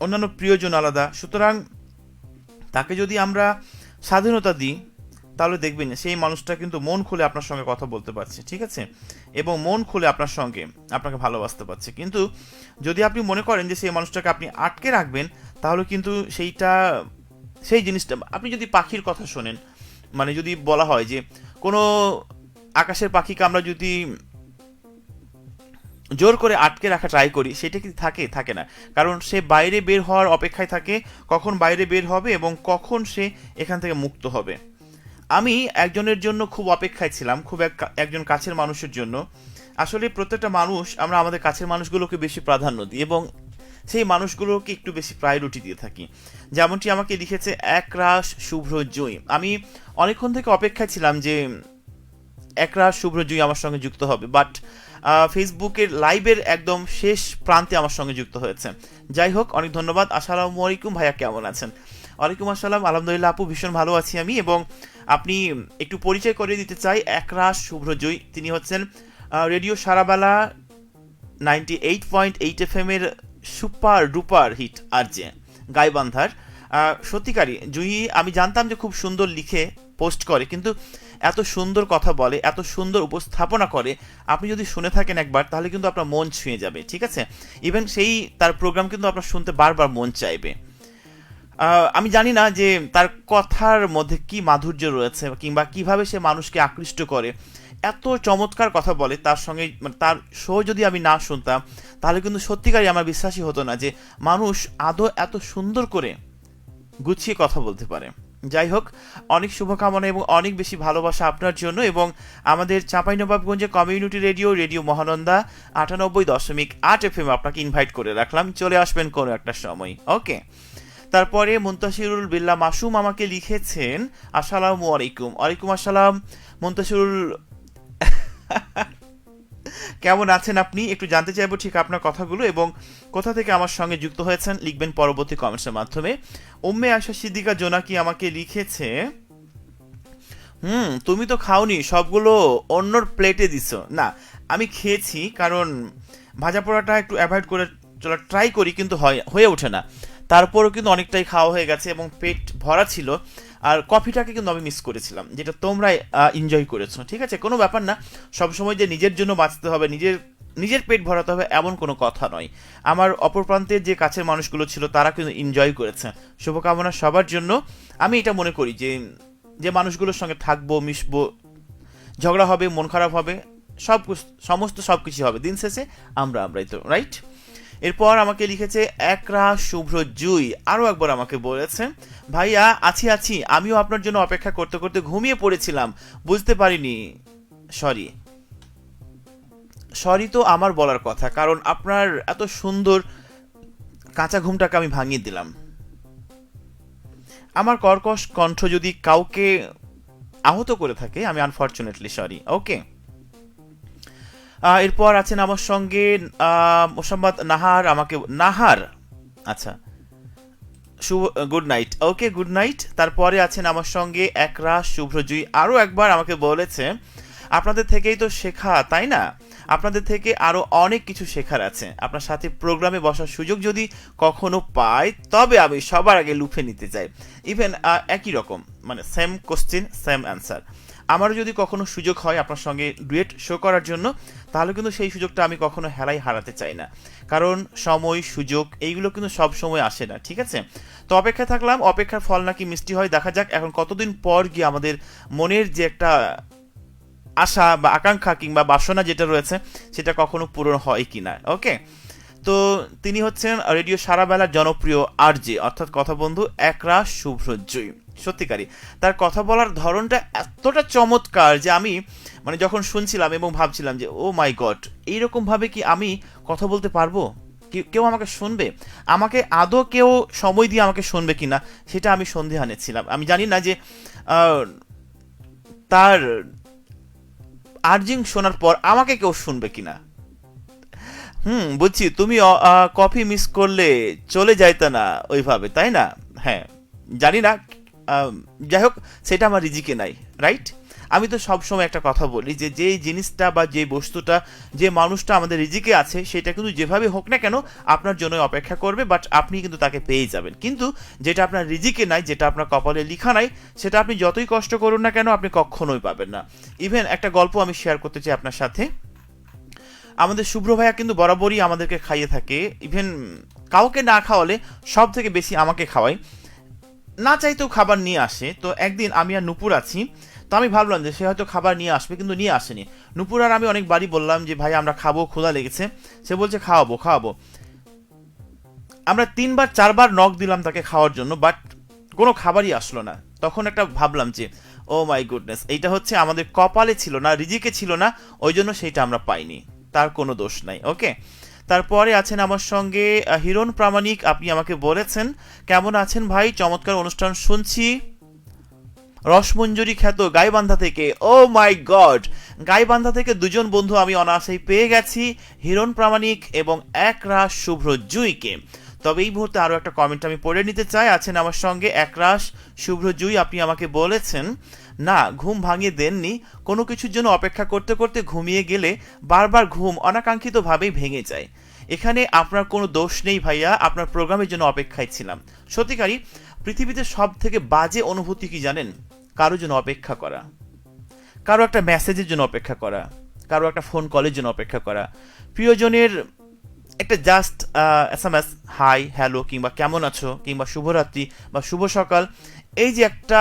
অন্যান্য প্রিয়জন আলাদা। সুতরাং তাকে যদি আমরা স্বাধীনতা দিই তাহলে দেখবেন সেই মানুষটা কিন্তু মন খুলে আপনার সঙ্গে কথা বলতে পারছে, ঠিক আছে, এবং মন খুলে আপনার সঙ্গে আপনাকে ভালোবাসতে পারছে। কিন্তু যদি আপনি মনে করেন যে সেই মানুষটাকে আপনি আটকে রাখবেন, তাহলে কিন্তু সেই জিনিসটা, আপনি যদি পাখির কথা শোনেন, মানে যদি বলা হয় যে কোনো আকাশের পাখিকে আমরা যদি জোর করে আটকে রাখা ট্রাই করি, সেটা কি থাকে না, কারণ সে বাইরে বের হওয়ার অপেক্ষায় থাকে, কখন বাইরে বের হবে এবং কখন সে এখান থেকে মুক্ত হবে। আমি একজনের জন্য খুব অপেক্ষায় ছিলাম, একজন কাছের মানুষের জন্য। আসলে প্রত্যেকটা মানুষ, আমরা আমাদের কাছের মানুষগুলোকে বেশি প্রাধান্য দিই এবং সেই মানুষগুলোকে একটু বেশি প্রায়োরিটি দিয়ে থাকি। যেমনটি আমাকে লিখেছে একরাশ শুভ্র জুঁই। আমি অনেকক্ষণ থেকে অপেক্ষায় ছিলাম যে একরাশ শুভ্র জুঁই আমার সঙ্গে যুক্ত হবে, বাট ফেসবুকের লাইভের একদম শেষ প্রান্তে আমার সঙ্গে যুক্ত হয়েছে। যাই হোক, অনেক ধন্যবাদ। আসসালামু আলাইকুম ভাইয়া, কেমন আছেন? ওয়ালাইকুম আসসালাম, আলহামদুলিল্লাহ আপু, ভীষণ ভালো আছি আমি। এবং আপনি একটু পরিচয় করে দিতে চাই, একরাশ শুভ্র জুঁই তিনি হচ্ছেন রেডিও সারাবেলা 98.8 FM এর সুপার ডুপার হিট আরজে গাইবান্ধার সত্যিকারী জুঁই। আমি জানতাম যে খুব সুন্দর লিখে পোস্ট করে, কিন্তু এত সুন্দর কথা বলে, এত সুন্দর উপস্থাপনা করে, আপনি যদি শুনে থাকেন একবার তাহলে কিন্তু আপনার মন ছুঁয়ে যাবে, ঠিক আছে। ইভেন তার প্রোগ্রাম কিন্তু আপনার শুনতে বারবার মন চাইবে। আমি জানি না যে তার কথার মধ্যে কি মাধুর্য রয়েছে, কিংবা কিভাবে সে মানুষকে আকৃষ্ট করে, এত চমৎকার কথা বলে। তার সঙ্গে মানে তার শো যদি আমি না শুনতাম তাহলে কিন্তু সত্যিকারই আমার বিশ্বাসই হতো না যে মানুষ আদৌ এত সুন্দর করে গুছিয়ে কথা বলতে পারে। যাই হোক, অনেক শুভকামনা এবং অনেক বেশি ভালোবাসা আপনার জন্য, এবং আমাদের চাঁপাইনবাবগঞ্জে কমিউনিটি রেডিও মহানন্দা 98.8 FM আপনাকে ইনভাইট করে রাখলাম, চলে আসবেন কোনো একটা সময়, ওকে। তারপরে মুন্তাসিরুল বিল্লাহ মাসুম আমাকে লিখেছেন আসসালামু আলাইকুম। ওয়ালাইকুম আসসালাম মুন্তাসিরুল, কেমন আছেন আপনি? একটু জানতে চাইবো ঠিক আপনার কথাগুলো এবং কোথা থেকে আমার সঙ্গে যুক্ত হয়েছেন, লিখবেন পরবর্তী কমেন্টসের মাধ্যমে। উম্মে আয়শা সিদ্দিকা জোনাকি আমাকে লিখেছে, তুমি তো খাওনি, সবগুলো অন্যর প্লেটে দিছো। না, আমি খেয়েছি, কারণ ভাজা পোড়াটা একটু অ্যাভয়েড করে চলা ট্রাই করি, কিন্তু হয়ে ওঠে না। তারপরও কিন্তু অনেকটাই খাওয়া হয়ে গেছে এবং পেট ভরা ছিল। আর কফিটাকে কিন্তু আমি মিস করেছিলাম, যেটা তোমরা এনজয় করেছো, ঠিক আছে, কোনো ব্যাপার না। সবসময় যে নিজের জন্য বাঁচতে হবে, নিজের পেট ভরাতে হবে এমন কোনো কথা নয়। আমার অপর প্রান্তের যে কাছের মানুষগুলো ছিল তারা কিন্তু এনজয় করেছে। শুভকামনা সবার জন্য। আমি এটা মনে করি যে যে মানুষগুলোর সঙ্গে থাকবো, মিশবো, ঝগড়া হবে, মন খারাপ হবে, সব কিছু হবে, দিন শেষে আমরাই তো, রাইট। এরপর আমাকে লিখেছে একরাশ শুভ্র জুঁই, আরও একবার আমাকে বলেছে, ভাইয়া আছি, আমিও আপনার জন্য অপেক্ষা করতে করতে ঘুমিয়ে পড়েছিলাম, বুঝতে পারিনি, সরি তো আমার বলার কথা, কারণ আপনার এত সুন্দর কাঁচা ঘুমটাকে আমি ভাঙিয়ে দিলাম। আমার কর্কশ কণ্ঠ যদি কাউকে আহত করে থাকে, আমি আনফর্চুনেটলি সরি, ওকে। এরপর আছেন আমার সঙ্গে মোসাম্মদ নাহার, আচ্ছা, গুড নাইট, ওকে, গুড নাইট। তারপরে আছেন আমার সঙ্গে একরাশ শুভ্র জুঁই, আরও একবার আমাকে বলেছে, আপনাদের থেকেই তো শেখা, তাই না? আপনাদের থেকে আরও অনেক কিছু শেখার আছে। আপনার সাথে প্রোগ্রামে বসার সুযোগ যদি কখনো পাই তবে আমি সবার আগে লুফে নিতে চাই। ইভেন একই রকম, মানে সেম কোশ্চেন সেম অ্যান্সার। আমারও যদি কখনো সুযোগ হয় আপনার সঙ্গে ডুয়েট শো করার জন্য, তাহলে কিন্তু সেই সুযোগটা আমি কখনো হেলাই হারাতে চাই না, কারণ সময় সুযোগ এইগুলো কিন্তু সব সময় আসে না, ঠিক আছে। তো অপেক্ষায় থাকলাম, অপেক্ষার ফল নাকি মিষ্টি হয়, দেখা যাক এখন কতদিন পর গিয়ে আমাদের মনের যে একটা আশা বা আকাঙ্ক্ষা কিংবা বাসনা যেটা রয়েছে সেটা কখনো পূরণ হয় কিনা, ওকে। তো তিনি হচ্ছেন রেডিও সারাবেলার জনপ্রিয় আরজে, অর্থাৎ কথা বন্ধু একরাশ শুভ্র জুঁই। সত্যিকারই তার কথা বলার ধরনটা এতটা চমৎকার যে আমি মানে যখন শুনছিলাম এবং ভাবছিলাম যে ও মাই গড, এইরকম ভাবে কি আমি কথা বলতে পারবো, কেউ আমাকে শুনবে, আমাকে আদৌ কেউ সময় দিয়ে আমাকে শুনবে কিনা, সেটা আমি সন্দেহানে ছিলাম। আমি জানি না যে তার আর্জিং শোনার পর আমাকে কেউ শুনবে কিনা। বুঝছি, তুমি কফি মিস করলে চলে যাইতে না ওইভাবে, তাই না? হ্যাঁ, জানি না, আহ, যাই হোক, সেটা আমার রিজিকে নাই, রাইট? আমি তো সব সময় একটা কথা বলি যে যেই জিনিসটা বা যে বস্তুটা, যে মানুষটা আমাদের রিজিকে আছে, সেটা কিন্তু যেভাবে হোক না কেন আপনার জন্য অপেক্ষা করবে, বাট আপনি কিন্তু তাকে পেয়ে যাবেন। কিন্তু যেটা আপনার রিজিকে নাই, যেটা আপনার কপালে লিখা নাই, সেটা আপনি যতই কষ্ট করুন না কেন আপনি কখনোই পাবেন না। ইভেন একটা গল্প আমি শেয়ার করতে চাই আপনার সাথে। আমাদের শুভ্র ভাইয়া কিন্তু বরাবরই আমাদেরকে খাইয়ে থাকে, ইভেন কাউকে না খাওয়ালে সব থেকে বেশি আমাকে খাওয়ায়, না চাইতেও খাবার নিয়ে আসে। তো একদিন আমি আর নুপুর আছি, তো আমি ভাবলাম যে সে হয়তো খাবার নিয়ে আসবে, কিন্তু নিয়ে আসেনি। নুপুর আর আমি অনেকবারই বললাম যে ভাই আমরা খাবো, ক্ষুধা লেগেছে। সে বলছে খাওয়াবো খাওয়াবো। আমরা 3-4বার নক দিলাম তাকে খাওয়ার জন্য, বাট কোনো খাবারই আসলো না। তখন একটা ভাবলাম যে ও মাই গুডনেস, এইটা হচ্ছে আমাদের কপালে ছিল না, রিজিকে ছিল না, ওই জন্য সেইটা আমরা পাইনি। তার কোনো দোষ নাই, ওকে। তারপরে আছেন আমার সঙ্গে হিরণ প্রামাণিক, আপনি আমাকে বলেছেন কেমন আছেন ভাই, চমৎকার অনুষ্ঠান শুনছি। রসমঞ্জুরি খ্যাত গাইবান্ধা থেকে, ও মাই গড, গাইবান্ধা থেকে দুজন বন্ধু আমি অনায়াসেই পেয়ে গেছি, হিরণ প্রামাণিক এবং একরাশ শুভ্র জুইকে। তবে এই মুহূর্তে আরও একটা কমেন্ট আমি পড়ে নিতে চাই। আছেন আমার সঙ্গে একরাশ শুভ্র জুই, আপনি আমাকে বলেছেন না ঘুম ভাঙিয়ে দেননি, কোনো কিছুর জন্য অপেক্ষা করতে করতে ঘুমিয়ে গেলে বারবার ঘুম অনাকাঙ্ক্ষিতভাবেই ভেঙে যায়। এখানে আপনার কোনো দোষ নেই ভাইয়া, আপনার প্রোগ্রামের জন্য অপেক্ষায় ছিলাম। সত্যিকারই পৃথিবীতে সব থেকে বাজে অনুভূতি কি জানেন? কারোর জন্য অপেক্ষা করা, কারো একটা মেসেজের জন্য অপেক্ষা করা, কারো একটা ফোন কলের জন্য অপেক্ষা করা, প্রিয়জনের একটা জাস্ট SMS হাই হ্যালো কিংবা কেমন আছো কিংবা শুভরাত্রি বা শুভ সকাল, এই যে একটা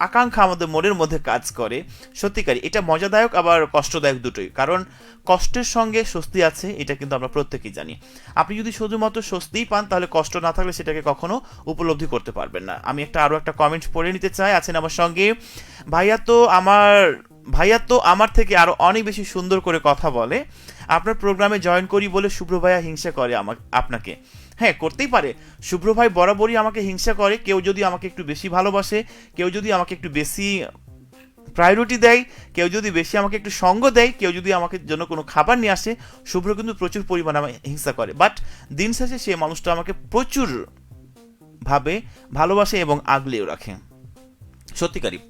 আকাঙ্ক্ষা আমাদের মনের মধ্যে কাজ করে, সত্যিকারই এটা মজাদায়ক আবার কষ্টদায়ক দুটোই। কারণ কষ্টের সঙ্গে স্বস্তি আছে, এটা কিন্তু আমরা প্রত্যেকেই জানি। আপনি যদি শুধুমাত্র স্বস্তিই পান, তাহলে কষ্ট না থাকলে সেটাকে কখনো উপলব্ধি করতে পারবেন না। আমি আরও একটা কমেন্ট পড়ে নিতে চাই। আছেন আমার সঙ্গে ভাইয়া তো আমার থেকে আরো অনেক বেশি সুন্দর করে কথা বলে, আপনার প্রোগ্রামে জয়েন করি বলে শুভ্র ভাইয়া হিংসা করে আপনাকে। হ্যাঁ, করতেই পারে। শুভ্র ভাই বরাবরই আমাকে হিংসা করে। কেউ যদি আমাকে একটু বেশি ভালোবাসে, কেউ যদি আমাকে একটু বেশি প্রায়োরিটি দেয়, কেউ যদি বেশি আমাকে একটু সঙ্গ দেয়, কেউ যদি আমাকে জন্য কোনো খাবার নিয়ে আসে, শুভ্র কিন্তু প্রচুর পরিমাণে আমাকে হিংসা করে। বাট দিন শেষে সে মানুষটা আমাকে প্রচুর ভাবে ভালোবাসে এবং আগলেও রাখে। সত্যিকারই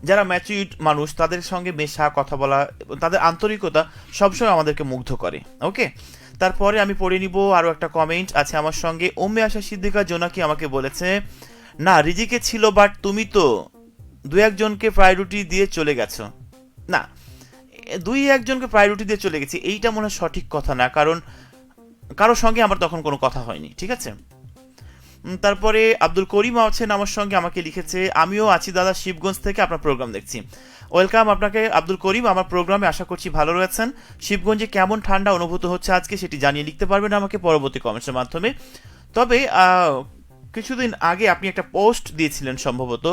যারা ম্যাচিউরড মানুষ, তাদের সঙ্গে মেশা, কথা বলা, তাদের আন্তরিকতা সবসময় আমাদেরকে মুগ্ধ করে, ওকে। তারপরে আমি পড়ে নিব আরও একটা কমেন্ট। আছে আমার সঙ্গে ওম্মে আশা সিদ্দিকা জোনাকি আমাকে বলেছে না রিজিকে ছিল, বাট তুমি তো 2-1জনকে প্রায়োরিটি দিয়ে চলে গেছো। না, 2-1জনকে প্রায়োরিটি দিয়ে চলে গেছি এইটা মনে হয় সঠিক কথা না, কারণ কারোর সঙ্গে আমার তখন কোনো কথা হয়নি, ঠিক আছে। তারপরে আব্দুল করিম আছেন আমার সঙ্গে, আমাকে লিখেছে আমিও আছি দাদা শিবগঞ্জ থেকে, আপনার প্রোগ্রাম দেখছি। ওয়েলকাম আপনাকে আব্দুল করিম আমার প্রোগ্রামে, আশা করছি ভালো রয়েছেন। শিবগঞ্জে কেমন ঠান্ডা অনুভূত হচ্ছে আজকে সেটি জানিয়ে লিখতে পারবেন আমাকে পরবর্তী কমেন্টসের মাধ্যমে। তবে কিছুদিন আগে আপনি একটা পোস্ট দিয়েছিলেন সম্ভবত,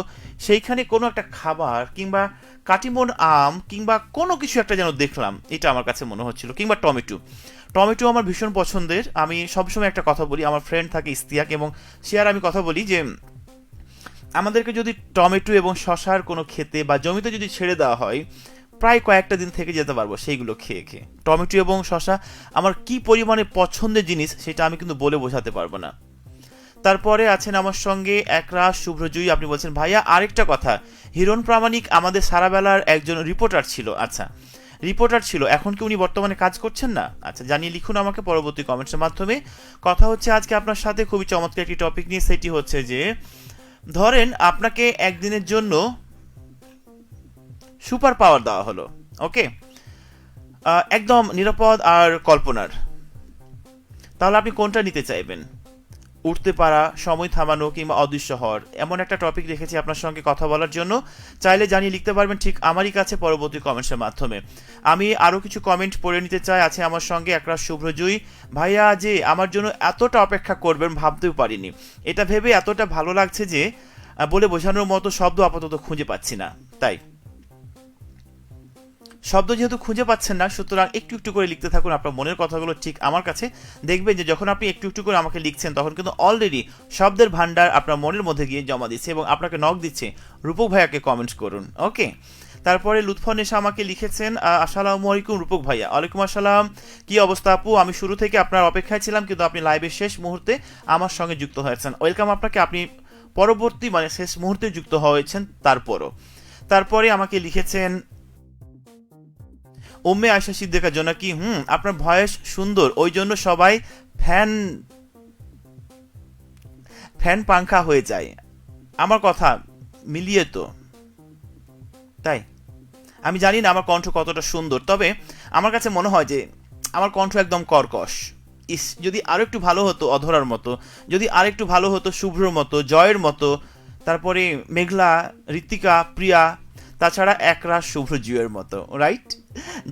সেইখানে কোনো একটা খাবার কিংবা কাটিমন আম কিংবা কোনো কিছু একটা যেন দেখলাম, এটা আমার কাছে মনে হচ্ছিল, কিংবা টমেটো আমার ভীষণ পছন্দের। আমি সবসময় একটা কথা বলি, আমার ফ্রেন্ড থাকে ইস্তিয়াক, এবং সে আর আমি কথা বলি যে আমাদেরকে যদি টমেটো এবং শশার কোনো খেতে বা জমিতে যদি ছেড়ে দেওয়া হয়, প্রায় কয়েকটা দিন থেকে যেতে পারবো সেইগুলো খেয়ে খেয়ে। টমেটো এবং শশা আমার কি পরিমাণে পছন্দের জিনিস সেটা আমি কিন্তু বলে বোঝাতে পারবো না। তারপরে আছেন আমার সঙ্গে একরাশ শুভ্রজয়ী, আপনি বলছেন ভাইয়া আরেকটা কথা, হিরণ প্রামাণিক আমাদের সারাবেলার একজন রিপোর্টার ছিল। আচ্ছা, রিপোর্টার ছিল, এখন কি উনি বর্তমানে কাজ করছেন না? আচ্ছা, জানিয়ে লিখুন আমাকে পরবর্তী কমেন্টসের মাধ্যমে। কথা হচ্ছে আজকে আপনার সাথে খুবই চমৎকার একটি টপিক নিয়ে, সেটি হচ্ছে যে ধরেন আপনাকে একদিনের জন্য সুপার পাওয়ার দেওয়া হলো, ওকে, একদম নিরাপদ আর কল্পনার, তাহলে আপনি কোনটা নিতে চাইবেন? উঠতে পারা, সময় থামানো কিংবা অদৃশ্য হওয়ার, এমন একটা টপিক রেখেছি আপনার সঙ্গে কথা বলার জন্য। চাইলে জানিয়ে লিখতে পারবেন ঠিক আমারই কাছে পরবর্তী কমেন্টসের মাধ্যমে। আমি আরও কিছু কমেন্ট পড়ে নিতে চাই। আছে আমার সঙ্গে একরাশ শুভ্রজয়ী, ভাইয়া যে আমার জন্য এতটা অপেক্ষা করবেন ভাবতেও পারিনি, এটা ভেবে এতটা ভালো লাগছে যে বলে বোঝানোর মতো শব্দ আপাতত খুঁজে পাচ্ছি না। তাই শব্দ যেহেতু খুঁজে পাচ্ছেন না, সুতরাং একটু একটু করে লিখতে থাকুন আপনার মনের কথাগুলো ঠিক আমার কাছে। দেখবেন যে যখন আপনি একটু একটু করে আমাকে লিখছেন, তখন কিন্তু অলরেডি শব্দের ভান্ডার আপনার মনের মধ্যে গিয়ে জমা দিচ্ছে এবং আপনাকে নক দিচ্ছে রূপক ভাইয়াকে কমেন্ট করুন, ওকে। তারপরে লুৎফনেশা আমাকে লিখেছেন আসসালামু আলাইকুম রূপক ভাইয়া। ওয়ালাইকুম আসসালাম, কি অবস্থা আপু? আমি শুরু থেকে আপনার অপেক্ষায় ছিলাম, কিন্তু আপনি লাইভের শেষ মুহূর্তে আমার সঙ্গে যুক্ত হয়েছেন। ওয়েলকাম আপনাকে, আপনি পরবর্তী মানে শেষ মুহূর্তে যুক্ত হয়েছেন তারপরও। তারপরে আমাকে লিখেছেন উম্মে আয়শা সিদ্দিকা জোনাকি, আপনার ভয়েস সুন্দর, ওই জন্য সবাই ফ্যান ফ্যান পাংখা হয়ে যায়। আমার কথা মিলিয়ে তো, তাই আমি জানি না আমার কণ্ঠ কতটা সুন্দর, তবে আমার কাছে মনে হয় যে আমার কণ্ঠ একদম কর্কশ। ইস, যদি আরো একটু ভালো হতো অধরার মতো, যদি আরেকটু ভালো হতো শুভ্রর মতো, জয়ের মতো, তারপরে মেঘলা, ঋতিকা, প্রিয়া, তাছাড়া একরাশ শুভ্র জিওর মতো, রাইট?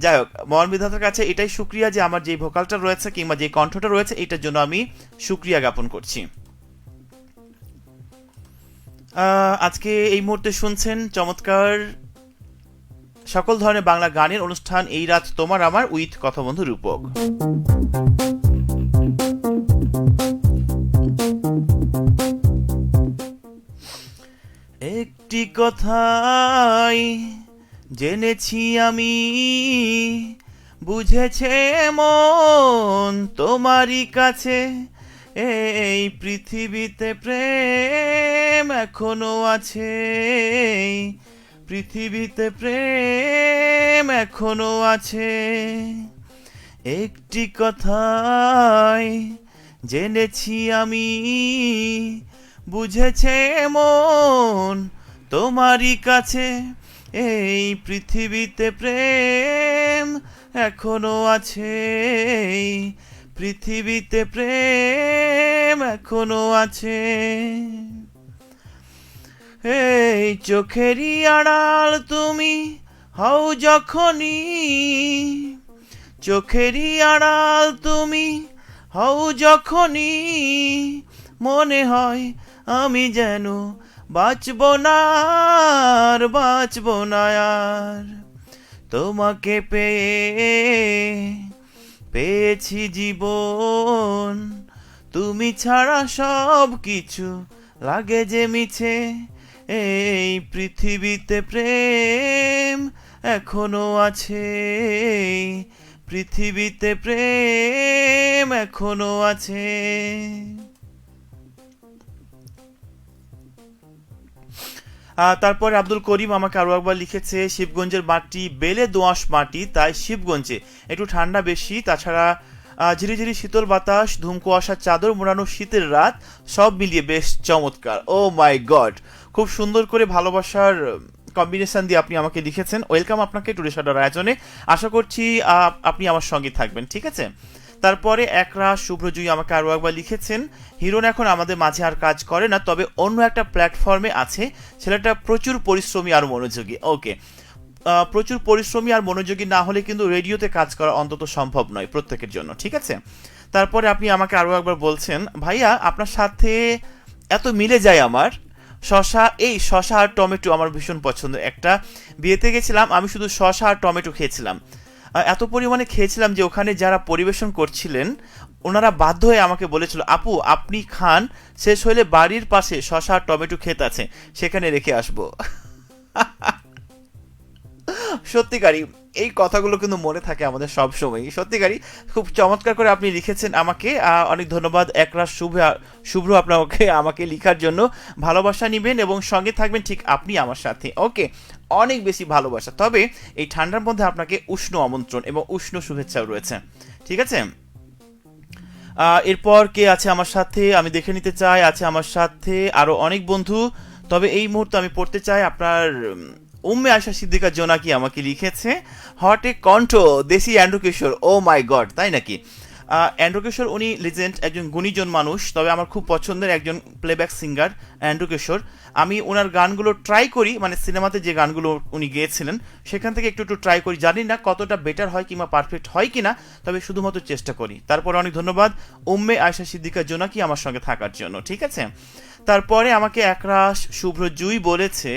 যাই হোক, মহান বিধাতার কাছে এটাই শুক্রিয়া যে আমার যে ভোকালটা রয়েছে কিংবা যে কণ্ঠটা রয়েছে এটার জন্য আমি শুক্রিয়া জ্ঞাপন করছি। আজকে এই মুহূর্তে শুনছেন চমৎকার সকল ধরনের বাংলা গানের অনুষ্ঠান এই রাত তোমার আমার উইথ কথা বন্ধু রূপক। একটি কথাই জেনেছি আমি, বুঝেছে মন তোমারই কাছে, এই পৃথিবীতে প্রেম এখনো আছে, পৃথিবীতে প্রেম এখনো আছে। একটি কথাই জেনেছি আমি, বুঝেছে মন তোমারই কাছে, এই পৃথিবীতে প্রেম এখনো আছে, পৃথিবীতে প্রেম এখনো আছে। এই চোখেরই আড়াল তুমি হও যখনই, চোখেরই আড়াল তুমি হও যখনই, মনে হয় আমি যেন বাঁচব না আর, বাঁচব না আর। তোমাকে পেয়েছি জীবন, তুমি ছাড়া সব কিছু লাগে যে মিছে, এই পৃথিবীতে প্রেম এখনো আছে, পৃথিবীতে প্রেম এখনো আছে। তারপরে আব্দুল করিম আমাকে আরো একবার লিখেছে, শিবগঞ্জের মাটি বেলে দোআঁশ মাটি, তাই শিবগঞ্জে একটু ঠান্ডা বেশি, তাছাড়া ঝিরিঝিরি শীতল বাতাস, ধুমকুয়াশার চাদর মোড়ানো শীতের রাত, সব মিলিয়ে বেশ চমৎকার। ও মাই গড, খুব সুন্দর করে ভালোবাসার কম্বিনেশন দিয়ে আপনি আমাকে লিখেছেন। ওয়েলকাম আপনাকে টুডে শাডার আয়োজনে, আশা করছি আপনি আমার সঙ্গে থাকবেন, ঠিক আছে? তারপরে একরাশ শুভ্রজয়ী আমাকে আরো একবার লিখেছেন, হিরণ এখন আমাদের মাঝে আর কাজ করে না, তবে অন্য একটা প্ল্যাটফর্মে আছে, ছেলেটা প্রচুর পরিশ্রমী আর মনোযোগী। ওকে, প্রচুর পরিশ্রমী আর মনোযোগী না হলে কিন্তু রেডিওতে কাজ করা অন্তত সম্ভব নয় প্রত্যেকের জন্য, ঠিক আছে? তারপরে আপনি আমাকে আরো একবার বলছেন, ভাইয়া আপনার সাথে এত মিলে যায় আমার, শশা আর টমেটো আমার ভীষণ পছন্দ। একটা বিয়েতে গেছিলাম, আমি শুধু শশা আর টমেটো খেয়েছিলাম, এত পরিমাণে খেয়েছিলাম যে ওখানে যারা পরিবেশন করছিলেন ওনারা বাধ্য হয়ে আমাকে বলেছিল, আপু আপনি খান, শেষ হলে বাড়ির পাশে শশা আর টমেটো ক্ষেত আছে, সেখানে রেখে আসবো। সত্যিকারই এই কথাগুলো কিন্তু মনে থাকে আমাদের সব সময়। সত্যিকারই খুব চমৎকার করে আপনি লিখেছেন আমাকে, অনেক ধন্যবাদ একরাশ শুভ্র আপনাকে আমাকে লিখার জন্য। ভালোবাসা নিবেন এবং সঙ্গে থাকবেন ঠিক আপনি আমার সাথে, ওকে? অনেক বেশি ভালোবাসা, তবে এই ঠান্ডার মধ্যে আপনাকে উষ্ণ আমন্ত্রণ এবং উষ্ণ শুভেচ্ছাও রয়েছে, ঠিক আছে? এরপর কে আছে আমার সাথে আমি দেখে নিতে চাই। আছে আমার সাথে আরো অনেক বন্ধু, তবে এই মুহূর্তে আমি পড়তে চাই আপনার উম্মে আয়শা সিদ্দিকা জোনাকি আমাকে লিখেছে, হট এ কণ্ঠ দেশি অ্যান্ড্রু কিশোর। ও মাই গড, তাই নাকি? অ্যান্ড্রু কিশোর উনি লিজেন্ড, একজন গুণীজন মানুষ, তবে আমার খুব পছন্দের একজন প্লেব্যাক সিঙ্গার অ্যান্ড্রু কিশোর। আমি ওনার গানগুলো ট্রাই করি, মানে সিনেমাতে যে গানগুলো উনি গেয়েছিলেন সেখান থেকে একটু ট্রাই করি, জানি না কতটা বেটার হয় কিংবা পারফেক্ট হয় কিনা, তবে শুধুমাত্র চেষ্টা করি। তারপর অনেক ধন্যবাদ উম্মে আয়শা সিদ্দিকা জোনাকি আমার সঙ্গে থাকার জন্য, ঠিক আছে? তারপরে আমাকে একরাশ শুভ্র জুই বলেছে,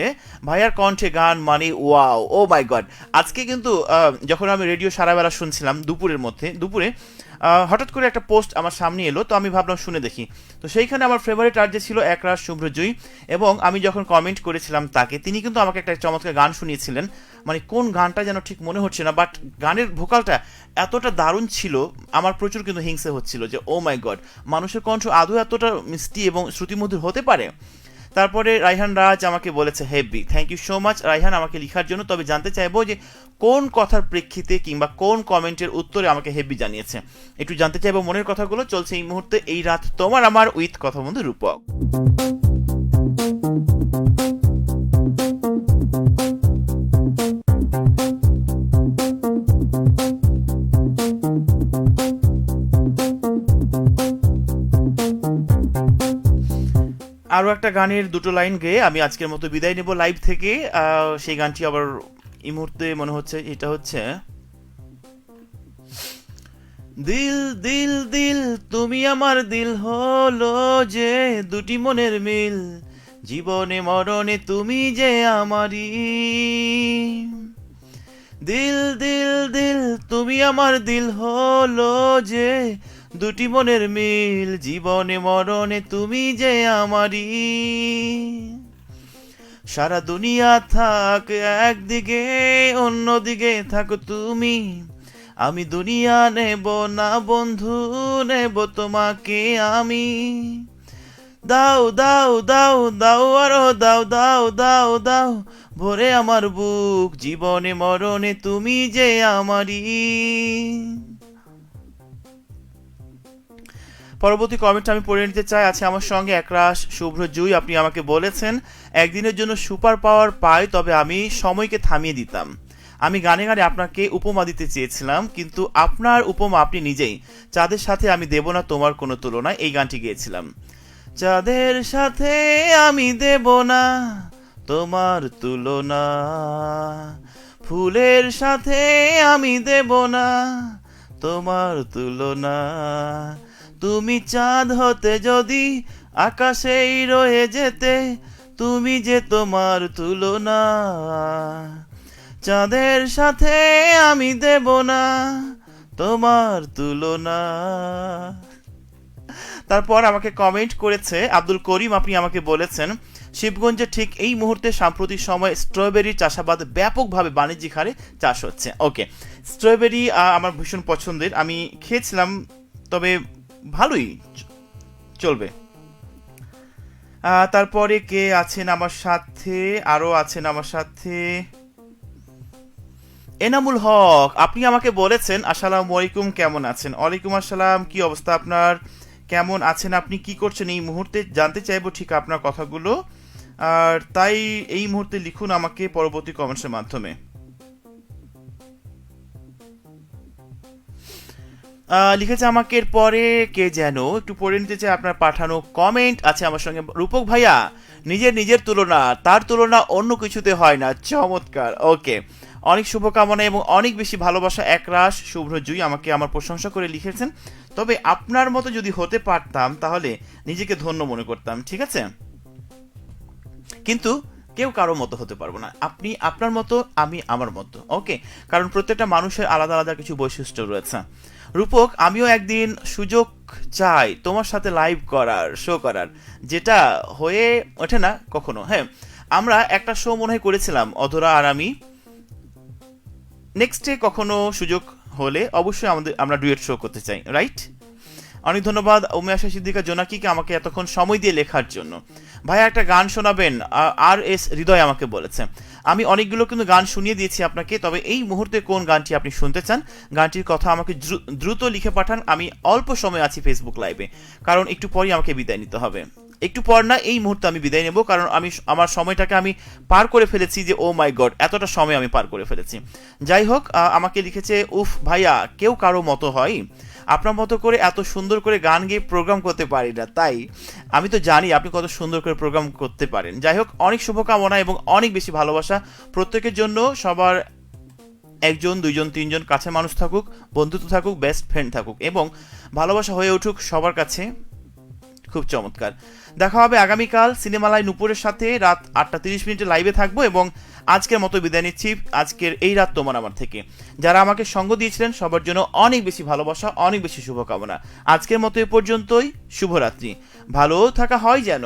ভাইয়ার কণ্ঠে গান মানে ওয়াও, ও মাই গড। আজকে কিন্তু যখন আমি রেডিও সারাবেলা শুনছিলাম দুপুরে হঠাৎ করে একটা পোস্ট আমার সামনে এলো, তো আমি ভাবলাম শুনে দেখি। তো সেইখানে আমার ফেভারিট আর্টিস্ট ছিল একরাশ শুভ্র জুই, এবং আমি যখন কমেন্ট করেছিলাম তাকে, তিনি কিন্তু আমাকে একটা চমৎকার গান শুনিয়েছিলেন। মানে কোন গানটা যেন ঠিক মনে হচ্ছে না, বাট গানের ভোকালটা এতটা দারুণ ছিল, আমার প্রচুর কিন্তু হিংসে হচ্ছিল যে ও মাই গড, মানুষের কণ্ঠ আদৌ এতটা মিষ্টি এবং শ্রুতিমধুর হতে পারে। তারপরে রায়হান রাজ আমাকে বলেছে heavy, thank you so much Raihan আমাকে লেখার জন্য। তবে জানতে চাইবো যে কোন কথার প্রেক্ষিতে কিংবা কোন কমেন্টের উত্তরে আমাকে হেভি জানিয়েছে, একটু জানতে চাইবো মনের কথাগুলো। চলছে এই মুহূর্তে এই রাত তোমার আমার উইথ কথা বন্ধু রূপক। আরও একটা গানের দুটো লাইন গেয়ে আমি আজকের মতো বিদায় নেব লাইভ থেকে। সেই গানটি আবার এই মুহূর্তে মনে হচ্ছে এটা হচ্ছে, দিল দিল দিল তুমি আমার দিল হলো যে দুটি মনের মিল, জীবনে মরণে তুমি যে আমারই। দিল দিল দিল তুমি আমার দিল হলো যে দুটি মনের মিল, জীবনে মরণে তুমি যে আমারই। সারা দুনিয়া থাক একদিকে, অন্যদিকে থাকো তুমি, আমি দুনিয়া নেব না বন্ধু, নেব তোমাকে আমি। দাও দাও দাও দাও আরো দাও দাও দাও দাও ভরে আমার বুক, জীবনে মরণে তুমি যে আমারই। পরবর্তী কমেন্ট আমি পড়ে নিতে চাই। আছে আমার সঙ্গে একরাশ শুভ্র জুই, আপনি আমাকে বলেছেন একদিনের জন্য সুপার পাওয়ার পাই তবে আমি সময়কে থামিয়ে দিতাম। আমি গানে গানে আপনাকে উপমা দিতে চেয়েছিলাম, কিন্তু আপনার উপমা আপনি নিজেই। চাঁদের সাথে আমি দেব না তোমার কোনো তুলনা, এই গানটি গেয়েছিলাম। চাঁদের সাথে আমি দেব না তোমার তুলনা, ফুলের সাথে আমি দেব না তোমার তুলনা, তুমি চাঁদ হতে যদি আকাশেই রয়ে যেতে, তুমি যে তোমার তুলনা, চাঁদের সাথে আমি দেব না তোমার তুলনা। তারপর আমাকে কমেন্ট করেছে আব্দুল করিম, আপনি আমাকে বলেছেন শিবগঞ্জে ঠিক এই মুহূর্তে সাম্প্রতিক সময় স্ট্রবেরির চাষাবাদ ব্যাপকভাবে বাণিজ্যিক হারে চাষ হচ্ছে। ওকে, স্ট্রবেরি আমার ভীষণ পছন্দের, আমি খেয়েছিলাম, তবে ভালোই চলবে। তারপরে কে আছেন আমার সাথে, আরো আছেন আমার সাথে এনামুল হক, আপনি আমাকে বলেছেন আসসালামু আলাইকুম, কেমন আছেন? ওয়ালাইকুম আসসালাম, কি অবস্থা আপনার, কেমন আছেন আপনি, কি করছেন এই মুহূর্তে, জানতে চাইবো ঠিক আপনার কথাগুলো। আর তাই এই মুহূর্তে লিখুন আমাকে পরবর্তী কমেন্টসের মাধ্যমে। লিখেছে আমাকে এরপরে কে যেন, একটু পড়ে নিতে চাই আপনার পাঠানো কমেন্ট। আছে আমার সঙ্গে রূপক ভাইয়া, নিজের তুলনা তার তুলনা অন্য কিছুতে হয় না, চমৎকার। ওকে, অনেক শুভকামনা এবং অনেক বেশি ভালোবাসা একরাশ শুভ্র জুই আমাকে আমার প্রশংসা করে লিখেছেন। তবে আপনার মতো যদি হতে পারতাম তাহলে নিজেকে ধন্য মনে করতাম, ঠিক আছে? কিন্তু কেউ কারো মতো হতে পারবো না, আপনি আপনার মতো, আমি আমার মতো। ওকে, কারণ প্রত্যেকটা মানুষের আলাদা আলাদা কিছু বৈশিষ্ট্য রয়েছে। রূপক, আমিও একদিন সুযোগ চাই তোমার সাথে লাইভ করার, শো করার, যেটা হয়ে ওঠে না কখনো। হ্যাঁ, আমরা একটা শো মনে হয় করেছিলাম অধরা আর আমি, নেক্সটে কখনো সুযোগ হলে অবশ্যই আমরা ডুয়েট শো করতে চাই, রাইট? অনেক ধন্যবাদ উমেশা সিদ্দিকা জোনাকিকে আমাকে এতক্ষণ সময় দিয়ে লেখার জন্য। ভাইয়া একটা গান শোনাবেন, আর এস হৃদয় আমাকে বলেছে। আমি অনেকগুলো কিন্তু গান শুনিয়ে দিয়েছি আপনাকে, তবে এই মুহূর্তে কোন গানটি আপনি শুনতে চান গানটির কথা আমাকে দ্রুত লিখে পাঠান। আমি অল্প সময় আছি ফেসবুক লাইভে, কারণ একটু পরই আমাকে বিদায় নিতে হবে। একটু পর না, এই মুহূর্তে আমি বিদায় নেব, কারণ আমি আমার সময়টাকে আমি পার করে ফেলেছি, যে ও মাই গড এতটা সময় আমি পার করে ফেলেছি। যাই হোক, আমাকে লিখেছে উফ ভাইয়া কেউ কারো মতো হয়, আপনার মতো করে এত সুন্দর করে গান গেয়ে প্রোগ্রাম করতে পারি না, তাই আমি তো জানি আপনি কত সুন্দর করে প্রোগ্রাম করতে পারেন। যাই হোক, অনেক শুভকামনা এবং অনেক বেশি ভালোবাসা প্রত্যেকের জন্য। সবার একজন, দুইজন, তিনজন কাছে মানুষ থাকুক, বন্ধুত্ব থাকুক, বেস্ট ফ্রেন্ড থাকুক, এবং ভালোবাসা হয়ে উঠুক সবার কাছে খুব চমৎকার। দেখা হবে আগামীকাল সিনেমালায় নূপুরের সাথে রাত 8:30 লাইভে থাকবো, এবং আজকের মতো বিদায় নিচ্ছি আজকের এই রাত তোমার আমার থেকে। যারা আমাকে সঙ্গ দিয়েছিলেন সবার জন্য অনেক বেশি ভালোবাসা, অনেক বেশি শুভকামনা। আজকের মতো এ পর্যন্তই, শুভরাত্রি। ভালো থাকা হয় যেন।